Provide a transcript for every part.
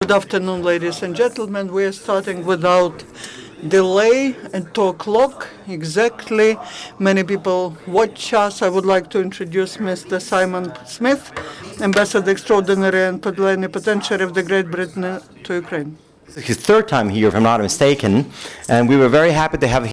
Good afternoon, ladies and gentlemen. We are starting without delay at 2 o'clock exactly. Many people watch us. I would like to introduce Mr. Simon Smith, Ambassador Extraordinary and Plenipotentiary of the Great Britain to Ukraine. His third time here, if I'm not mistaken, and we were very happy to have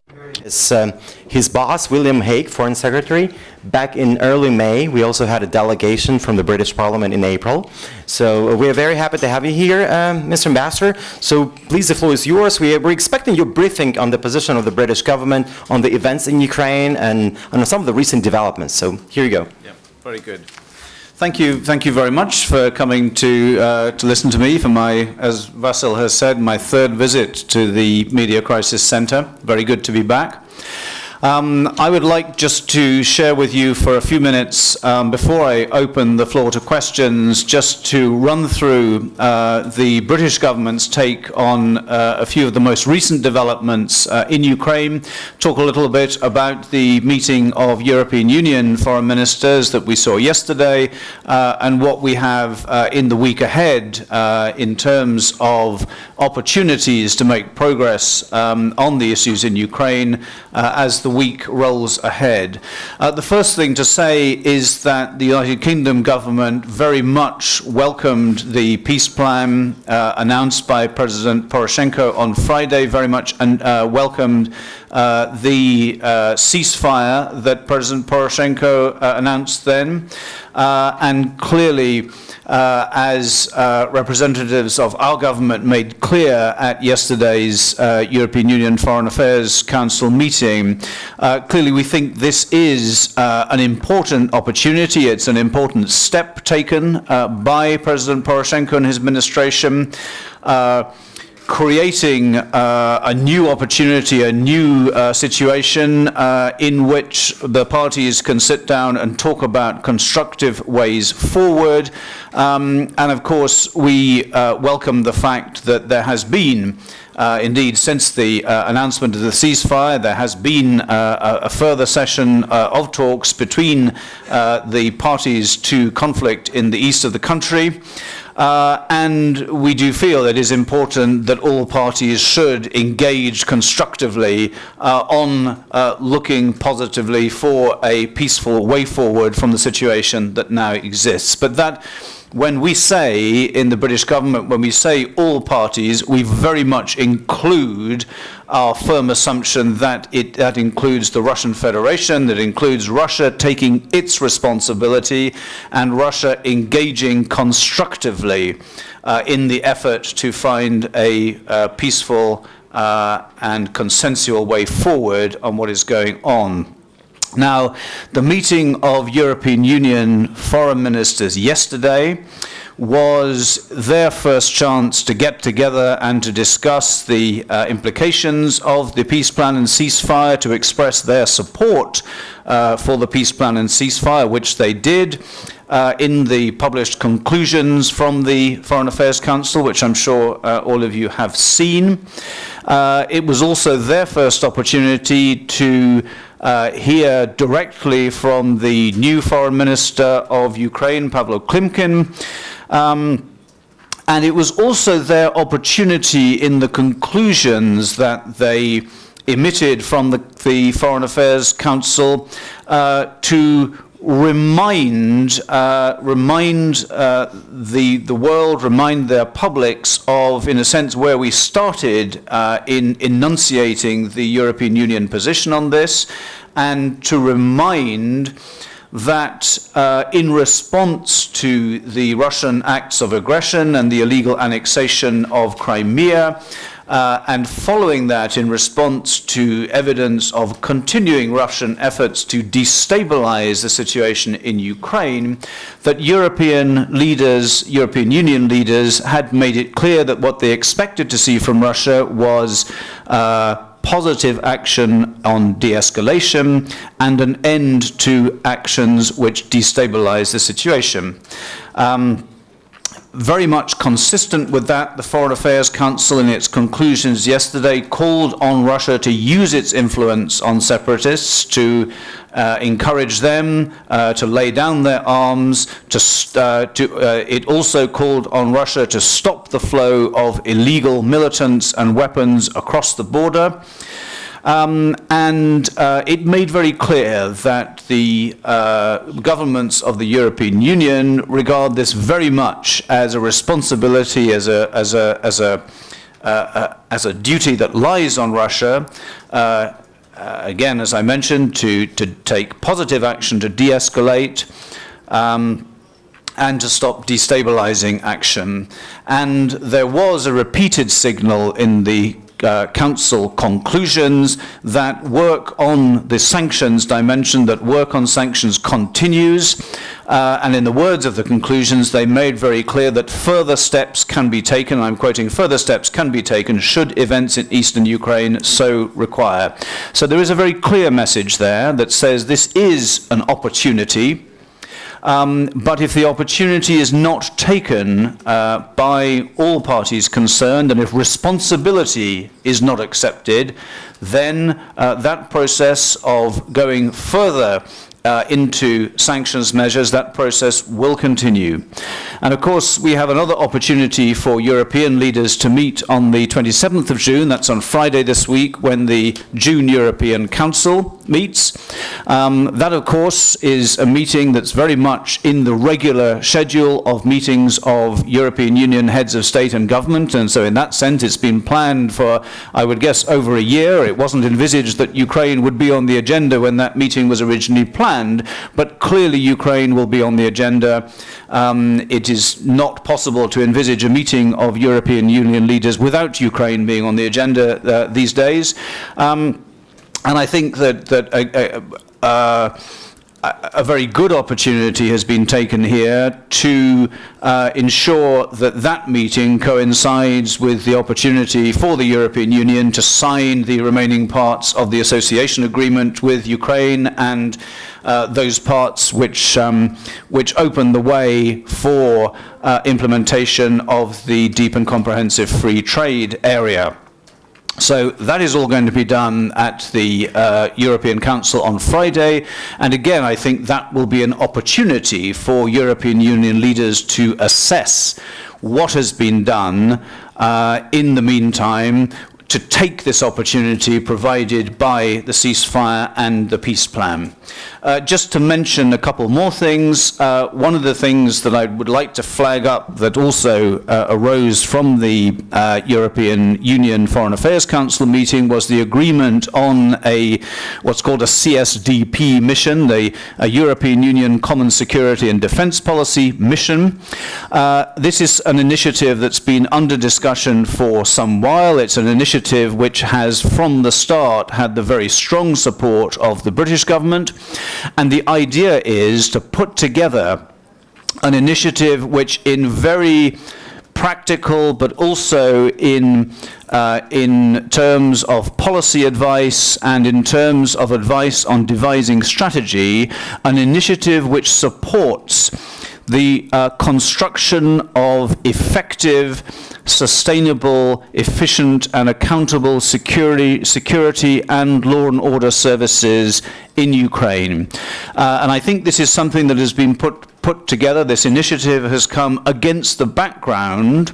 his boss, William Hague, Foreign Secretary, back in early May. We also had a delegation from the British Parliament in April. So we are very happy to have you here, Mr. Ambassador. So please, the floor is yours. We're expecting your briefing on the position of the British government, on the events in Ukraine, and on some of the recent developments. So here you go. Yeah, very good. Thank you very much for coming to listen to me for my, as Vasil has said, my third visit to the Media Crisis Center. Very good to be back. I would like just to share with you for a few minutes, before I open the floor to questions, just to run through the British government's take on a few of the most recent developments in Ukraine, talk a little bit about the meeting of European Union foreign ministers that we saw yesterday, and what we have in the week ahead in terms of opportunities to make progress on the issues in Ukraine as the week rolls ahead. The first thing to say is that the United Kingdom government very much welcomed the peace plan announced by President Poroshenko on Friday, very much welcomed the ceasefire that President Poroshenko announced then, and clearly as representatives of our government made clear at yesterday's European Union Foreign Affairs Council meeting, clearly we think this is an important opportunity. It's an important step taken by President Poroshenko and his administration, creating a new opportunity, a new situation in which the parties can sit down and talk about constructive ways forward. And of course, we welcome the fact that there has been, indeed, since the announcement of the ceasefire, there has been a further session of talks between the parties to conflict in the east of the country. And we do feel it is important that all parties should engage constructively on looking positively for a peaceful way forward from the situation that now exists. But that, when we say in the British government, when we say all parties, we very much include our firm assumption that that includes the Russian Federation, that includes Russia taking its responsibility and Russia engaging constructively in the effort to find a peaceful and consensual way forward on what is going on. Now, the meeting of European Union foreign ministers yesterday was their first chance to get together and to discuss the implications of the peace plan and ceasefire, to express their support for the peace plan and ceasefire, which they did in the published conclusions from the Foreign Affairs Council, which I'm sure all of you have seen. It was also their first opportunity to hear directly from the new Foreign Minister of Ukraine, Pavlo Klimkin. And it was also their opportunity in the conclusions that they emitted from the Foreign Affairs Council to remind the world, remind their publics of, in a sense, where we started in enunciating the European Union position on this, and to remind that in response to the Russian acts of aggression and the illegal annexation of Crimea, and following that, in response to evidence of continuing Russian efforts to destabilize the situation in Ukraine, that European Union leaders had made it clear that what they expected to see from Russia was positive action on de-escalation and an end to actions which destabilize the situation. Very much consistent with that, the Foreign Affairs Council in its conclusions yesterday called on Russia to use its influence on separatists, to encourage them to lay down their arms. It also called on Russia to stop the flow of illegal militants and weapons across the border. It made very clear that the governments of the European Union regard this very much as a responsibility, as a duty that lies on Russia. Again, as I mentioned, to take positive action to de-escalate. And to stop destabilizing action. And there was a repeated signal in the Council conclusions that work on the sanctions dimension, that work on sanctions continues. And in the words of the conclusions, they made very clear that further steps can be taken, I'm quoting, further steps can be taken should events in eastern Ukraine so require. So there is a very clear message there that says this is an opportunity. But if the opportunity is not taken by all parties concerned, and if responsibility is not accepted, then that process of going further into sanctions measures, that process will continue. And of course, we have another opportunity for European leaders to meet on the 27th of June. That's on Friday this week, when the June European Council meets. That, of course, is a meeting that's very much in the regular schedule of meetings of European Union heads of state and government. And so in that sense, it's been planned for, I would guess, over a year. It wasn't envisaged that Ukraine would be on the agenda when that meeting was originally planned. But clearly Ukraine will be on the agenda. It is not possible to envisage a meeting of European Union leaders without Ukraine being on the agenda these days. And I think that a very good opportunity has been taken here to ensure that that meeting coincides with the opportunity for the European Union to sign the remaining parts of the association agreement with Ukraine, and those parts which open the way for implementation of the deep and comprehensive free trade area. So that is all going to be done at the European Council on Friday. And again, I think that will be an opportunity for European Union leaders to assess what has been done in the meantime, to take this opportunity provided by the ceasefire and the peace plan. Just to mention a couple more things, one of the things that I would like to flag up that also arose from the European Union Foreign Affairs Council meeting was the agreement on what's called a CSDP mission, a European Union Common Security and Defence Policy mission. This is an initiative that's been under discussion for some while. It's an initiative which has from the start had the very strong support of the British government, and the idea is to put together an initiative which in very practical but also in terms of policy advice and in terms of advice on devising strategy, an initiative which supports the construction of effective, sustainable, efficient and accountable security and law and order services in Ukraine. And I think this is something that has been put together. This initiative has come against the background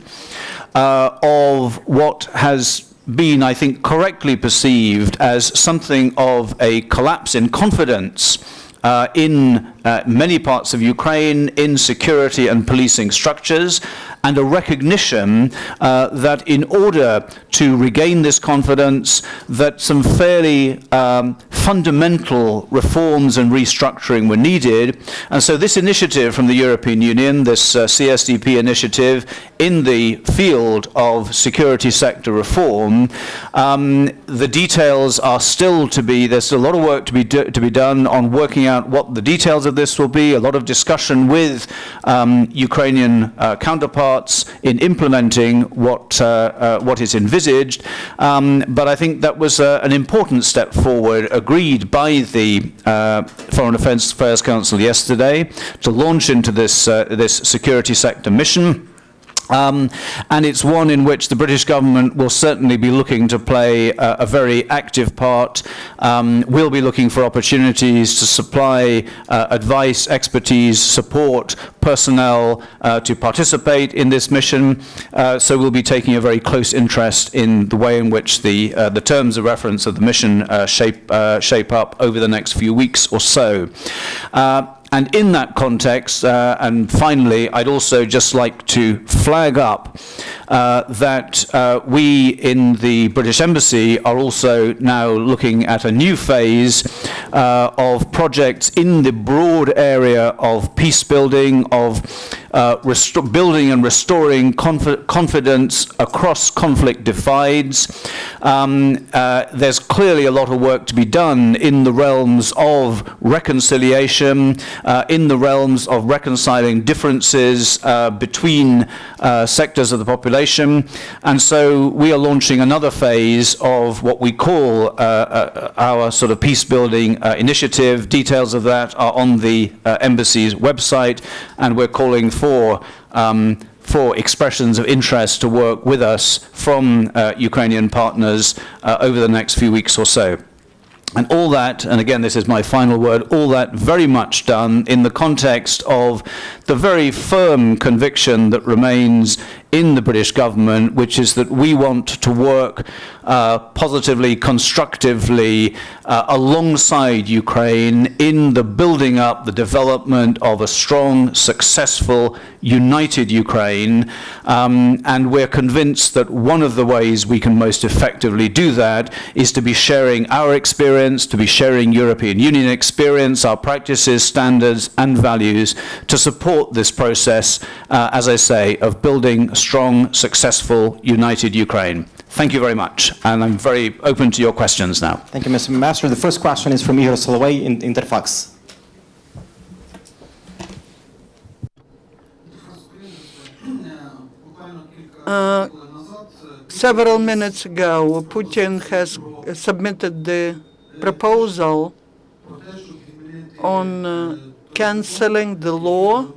of what has been, I think, correctly perceived as something of a collapse in confidence in many parts of Ukraine in security and policing structures, and a recognition that in order to regain this confidence, that some fairly fundamental reforms and restructuring were needed. And so this initiative from the European Union, this CSDP initiative in the field of security sector reform, the details are still to be, there's a lot of work to be done on working out what the details of this will be, a lot of discussion with Ukrainian counterparts in implementing what is envisaged, but I think that was an important step forward agreed by the Foreign Affairs Council yesterday to launch into this security sector mission. And it's one in which the British government will certainly be looking to play a very active part. We'll be looking for opportunities to supply advice, expertise, support, personnel to participate in this mission. So we'll be taking a very close interest in the way in which the terms of reference of the mission shape up over the next few weeks or so. And in that context, and finally, I'd also just like to flag up that we in the British Embassy are also now looking at a new phase of projects in the broad area of peace building, of building and restoring confidence across conflict divides. There's clearly a lot of work to be done in the realms of reconciliation, in the realms of reconciling differences between sectors of the population. And so we are launching another phase of what we call our sort of peace building initiative. Details of that are on the Embassy's website, and we're calling for expressions of interest to work with us from Ukrainian partners over the next few weeks or so. And all that, and again this is my final word, all that very much done in the context of the very firm conviction that remains in the British government, which is that we want to work positively, constructively, alongside Ukraine in the building up, the development of a strong, successful, united Ukraine. And we're convinced that one of the ways we can most effectively do that is to be sharing our experience, to be sharing European Union experience, our practices, standards, and values to support this process, as I say, of building a strong, successful, united Ukraine. Thank you very much, and I'm very open to your questions now. Thank you, Mr. Ambassador. The first question is from Igor Solovey in Interfax. Several minutes ago, Putin has submitted the proposal on cancelling the law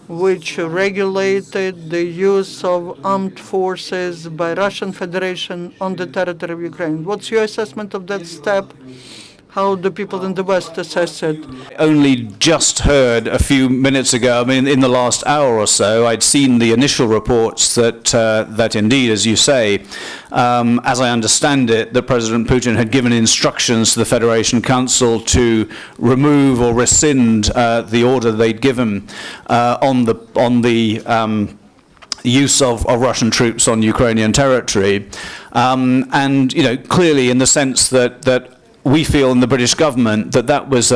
which regulated the use of armed forces by Russian Federation on the territory of Ukraine. What's your assessment of that step? How do people in the West assess it? I only just heard a few minutes ago, I mean, in the last hour or so, I'd seen the initial reports that indeed, as you say, as I understand it, that President Putin had given instructions to the Federation Council to remove or rescind the order they'd given on the use of Russian troops on Ukrainian territory. And, you know, clearly in the sense that we feel in the British government that was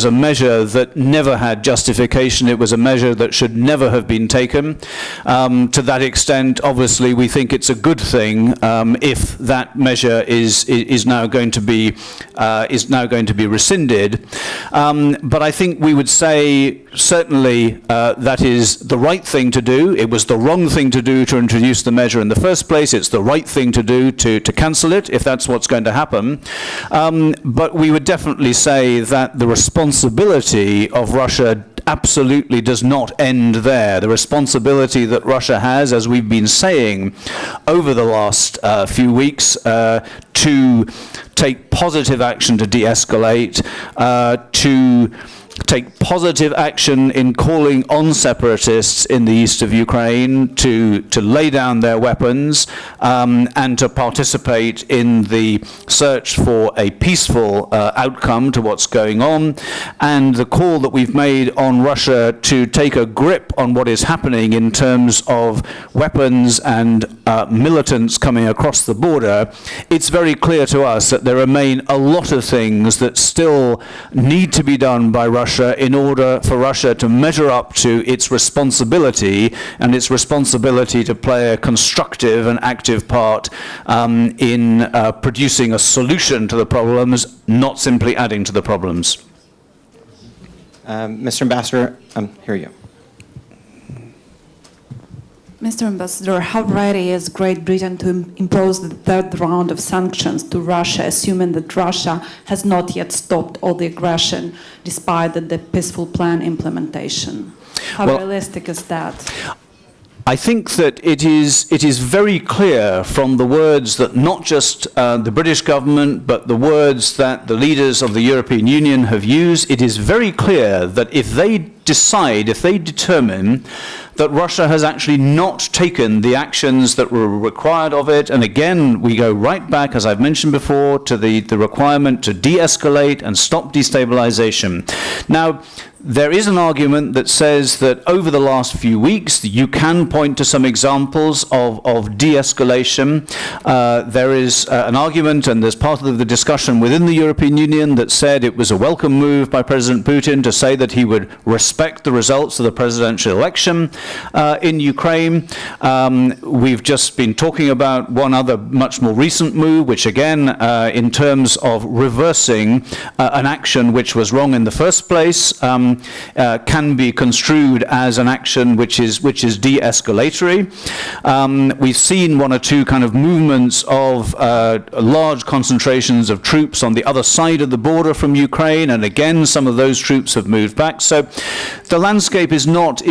a measure that never had justification. It was a measure that should never have been taken. To that extent, obviously, we think it's a good thing if that measure is now going to be rescinded. But I think we would say certainly that is the right thing to do. It was the wrong thing to do to introduce the measure in the first place. It's the right thing to do to cancel it if that's what's going to happen. But we would definitely say that the responsibility of Russia absolutely does not end there. The responsibility that Russia has, as we've been saying over the last few weeks, to take positive action to de-escalate, to take positive action in calling on separatists in the east of Ukraine to lay down their weapons and to participate in the search for a peaceful outcome to what's going on, and the call that we've made on Russia to take a grip on what is happening in terms of weapons and militants coming across the border. It's very clear to us that there remain a lot of things that still need to be done by Russia in order for Russia to measure up to its responsibility and its responsibility to play a constructive and active part in producing a solution to the problems, not simply adding to the problems. Mr. Ambassador, here you go. Mr. Ambassador, how ready is Great Britain to impose the third round of sanctions to Russia, assuming that Russia has not yet stopped all the aggression despite the peaceful plan implementation? How realistic is that? I think that it is very clear from the words that not just the British government, but the words that the leaders of the European Union have used, it is very clear that if they determine that Russia has actually not taken the actions that were required of it, and again, we go right back, as I've mentioned before, to the requirement to de-escalate and stop destabilization. Now, there is an argument that says that over the last few weeks, you can point to some examples of de-escalation. There is an argument, and there's part of the discussion within the European Union that said it was a welcome move by President Putin to say that he would respect the results of the presidential election in Ukraine. We've just been talking about one other much more recent move, which again, in terms of reversing an action which was wrong in the first place, can be construed as an action which is de-escalatory. We've seen one or two kind of movements of large concentrations of troops on the other side of the border from Ukraine, and again some of those troops have moved back. So the landscape is not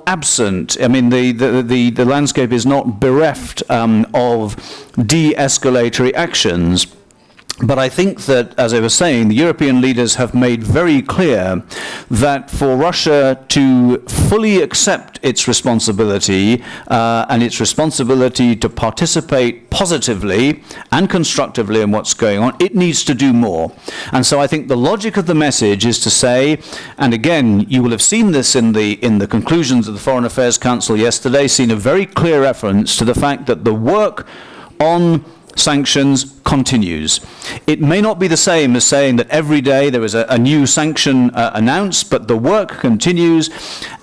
absent. I mean, the landscape is not bereft of de-escalatory actions. But I think that, as I was saying, the European leaders have made very clear that for Russia to fully accept its responsibility and its responsibility to participate positively and constructively in what's going on, it needs to do more. And so I think the logic of the message is to say, and again, you will have seen this in the conclusions of the Foreign Affairs Council yesterday, seen a very clear reference to the fact that the work on sanctions continues. It may not be the same as saying that every day there is a new sanction announced, but the work continues,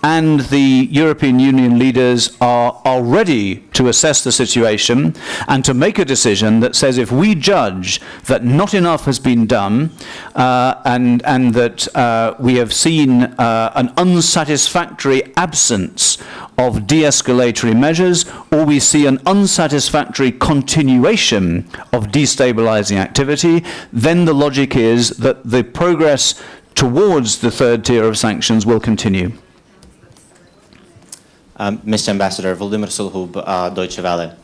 and the European Union leaders are ready to assess the situation and to make a decision that says if we judge that not enough has been done and that we have seen an unsatisfactory absence of de-escalatory measures, or we see an unsatisfactory continuation of destabilizing activity, then the logic is that the progress towards the third tier of sanctions will continue. Mr. Ambassador, Volodymyr Sulhub, Deutsche Welle.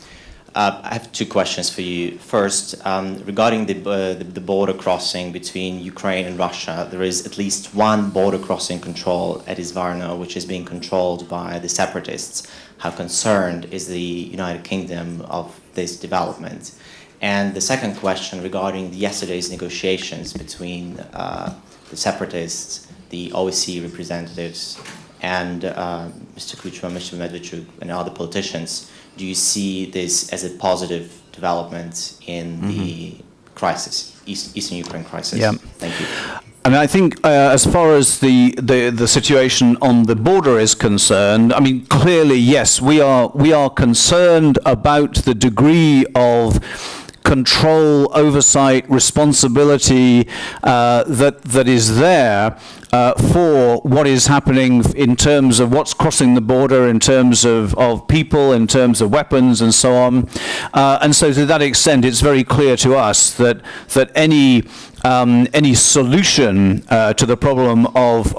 I have two questions for you. First, regarding the border crossing between Ukraine and Russia, there is at least one border crossing control at Izvarno, which is being controlled by the separatists. How concerned is the United Kingdom of this development? And the second question regarding yesterday's negotiations between the separatists, the OSCE representatives, and Mr. Kuchma, Mr. Medvedchuk, and other politicians. Do you see this as a positive development in the crisis, Eastern Ukraine crisis? Yeah. Thank you. I mean, I think as far as the situation on the border is concerned, I mean, clearly, yes, we are concerned about the degree of control, oversight, responsibility that is there for what is happening in terms of what's crossing the border, in terms of people, in terms of weapons and so on. And so to that extent, it's very clear to us that any solution to the problem of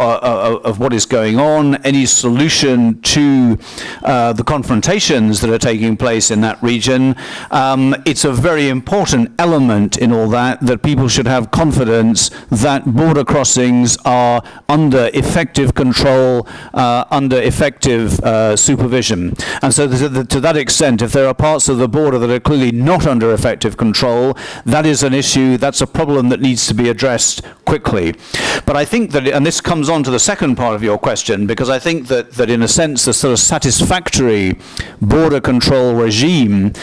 what is going on, any solution to the confrontations that are taking place in that region, it's a very important element in all that people should have confidence that border crossings are under effective control, under effective supervision. And so to that extent, if there are parts of the border that are clearly not under effective control, that is an issue, that's a problem that needs to be addressed quickly. But I think that, and this comes on to the second part of your question, because I think that in a sense the sort of satisfactory border control regime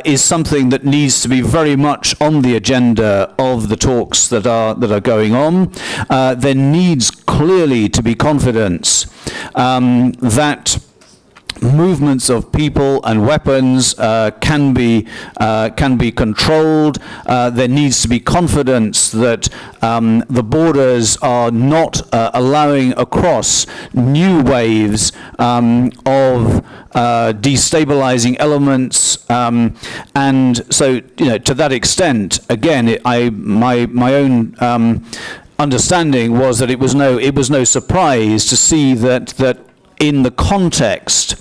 is something that needs to be very much on the agenda of the talks that are going on. There needs clearly to be confidence that movements of people and weapons can be controlled. There needs to be confidence that the borders are not allowing across new waves of destabilizing elements, and so to that extent, again, my own understanding was that it was no surprise to see that in the context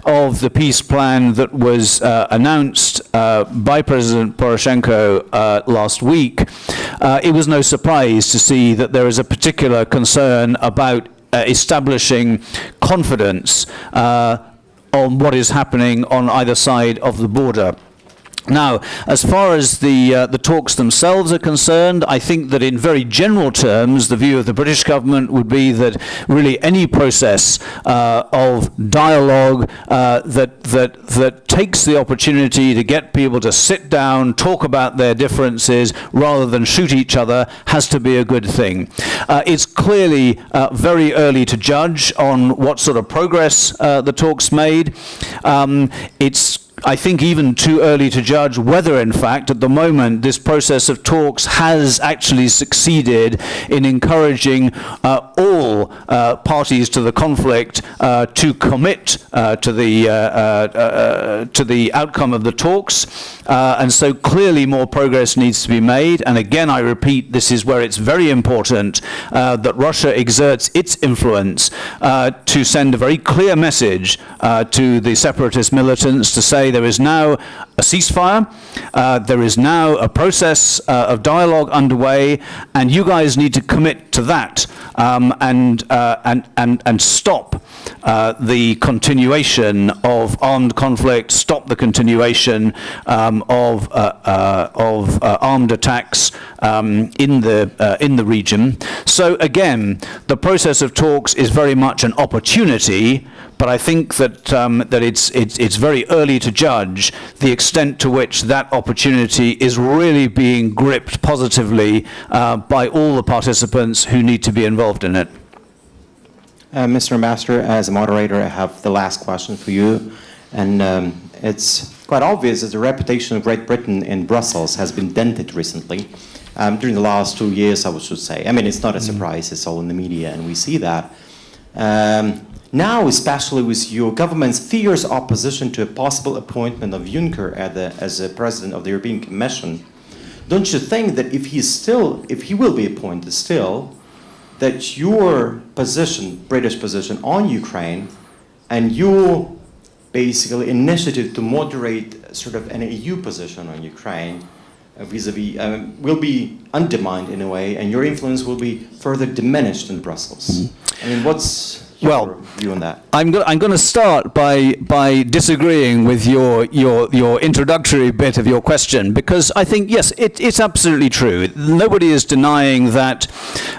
of the peace plan that was announced by President Poroshenko last week, it was no surprise to see that there is a particular concern about establishing confidence on what is happening on either side of the border. Now, as far as the talks themselves are concerned, I think that in very general terms, the view of the British government would be that really any process of dialogue that takes the opportunity to get people to sit down, talk about their differences, rather than shoot each other, has to be a good thing. It's clearly very early to judge on what sort of progress the talks made. It's I think even too early to judge whether, in fact, at the moment, this process of talks has actually succeeded in encouraging all parties to the conflict to commit to the outcome of the talks. And so clearly more progress needs to be made. And again, I repeat, this is where it's very important that Russia exerts its influence to send a very clear message to the separatist militants to say there is now a ceasefire, there is now a process of dialogue underway, and you guys need to commit to that and stop the continuation of armed conflict, stop the continuation of armed attacks in the region. So again, the process of talks is very much an opportunity, but I think that that it's very early to judge the extent to which that opportunity is really being gripped positively by all the participants who need to be involved in it. Mr. Ambassador, as a moderator, I have the last question for you. And it's quite obvious that the reputation of Great Britain in Brussels has been dented recently. During the last 2 years, I should say. I mean, it's not a surprise. It's all in the media, and we see that. Now, especially with your government's fierce opposition to a possible appointment of Juncker as a president of the European Commission, don't you think that if he will be appointed still, that your position, British position on Ukraine, and your basically initiative to moderate sort of an EU position on Ukraine vis-a-vis will be undermined in a way, and your influence will be further diminished in Brussels? I mean, what's your view on that? I'm going to start by disagreeing with your introductory bit of your question, because I think, yes, it's absolutely true. Nobody is denying that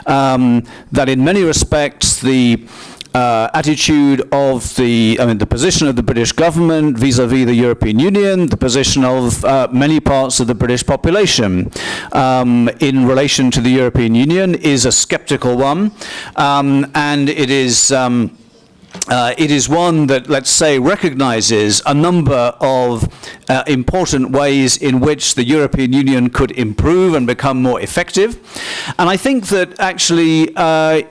that in many respects the attitude of the position of the British government vis-à-vis the European Union, the position of many parts of the British population in relation to the European Union is a skeptical one, and it is one that, let's say, recognizes a number of important ways in which the European Union could improve and become more effective. And I think that actually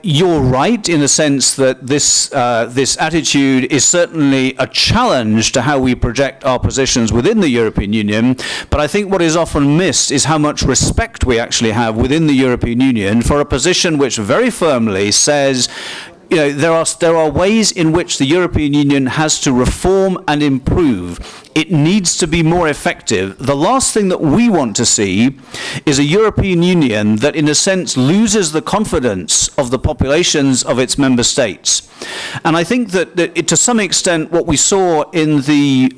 you're right in the sense that this attitude is certainly a challenge to how we project our positions within the European Union. But I think what is often missed is how much respect we actually have within the European Union for a position which very firmly says, you know, there are ways in which the European Union has to reform and improve. It needs to be more effective. The last thing that we want to see is a European Union that, in a sense, loses the confidence of the populations of its member states. And I think that to some extent what we saw in the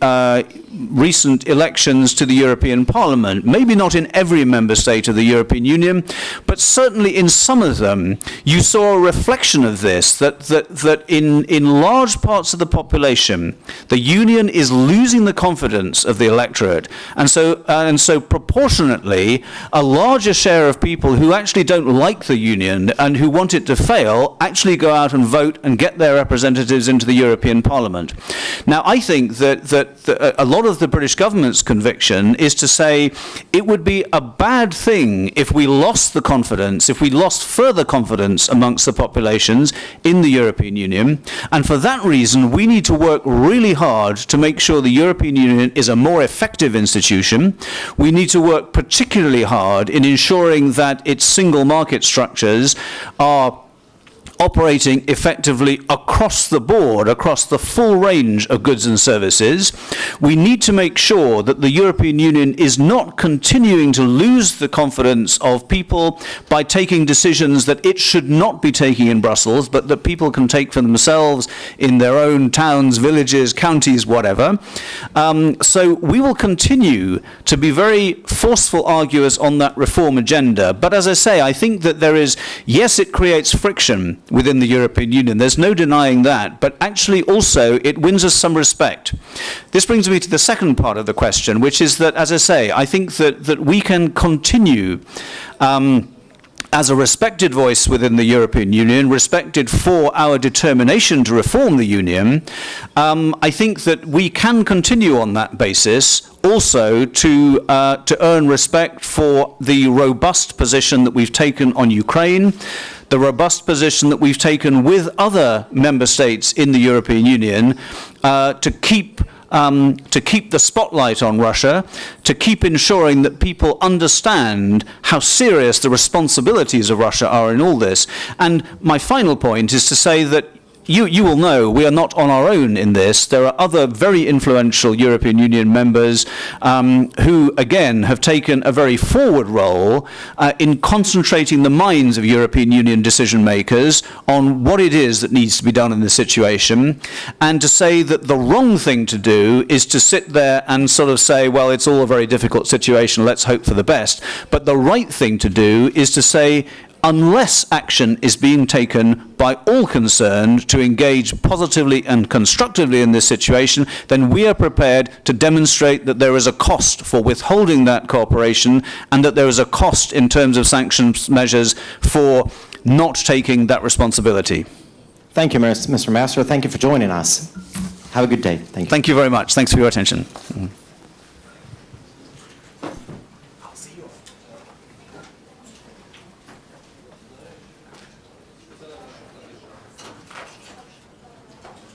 recent elections to the European Parliament, maybe not in every member state of the European Union, but certainly in some of them, you saw a reflection of this, that in large parts of the population, the Union is losing the confidence of the electorate. And so proportionately, a larger share of people who actually don't like the Union and who want it to fail actually go out and vote and get their representatives into the European Parliament. Now, I think that a lot of the British government's conviction is to say it would be a bad thing if we lost the confidence, if we lost further confidence amongst the populations in the European Union. And for that reason, we need to work really hard to make sure the European Union is a more effective institution. We need to work particularly hard in ensuring that its single market structures are operating effectively across the board, across the full range of goods and services. We need to make sure that the European Union is not continuing to lose the confidence of people by taking decisions that it should not be taking in Brussels, but that people can take for themselves in their own towns, villages, counties, whatever. So we will continue to be very forceful arguers on that reform agenda. But as I say, I think that there is, yes, it creates friction within the European Union. There's no denying that. But actually also it wins us some respect. This brings me to the second part of the question, which is that, as I say, I think that we can continue as a respected voice within the European Union, respected for our determination to reform the Union. I think that we can continue on that basis also to earn respect for the robust position that we've taken on Ukraine, the robust position that we've taken with other member states in the European Union to keep the spotlight on Russia, to keep ensuring that people understand how serious the responsibilities of Russia are in all this. And my final point is to say that you will know we are not on our own in this. There are other very influential European Union members who, again, have taken a very forward role in concentrating the minds of European Union decision makers on what it is that needs to be done in this situation, and to say that the wrong thing to do is to sit there and sort of say, well, it's all a very difficult situation, let's hope for the best. But the right thing to do is to say, unless action is being taken by all concerned to engage positively and constructively in this situation, then we are prepared to demonstrate that there is a cost for withholding that cooperation and that there is a cost in terms of sanctions measures for not taking that responsibility. Thank you, Mr. Master. Thank you for joining us. Have a good day. Thank you. Thank you very much. Thanks for your attention.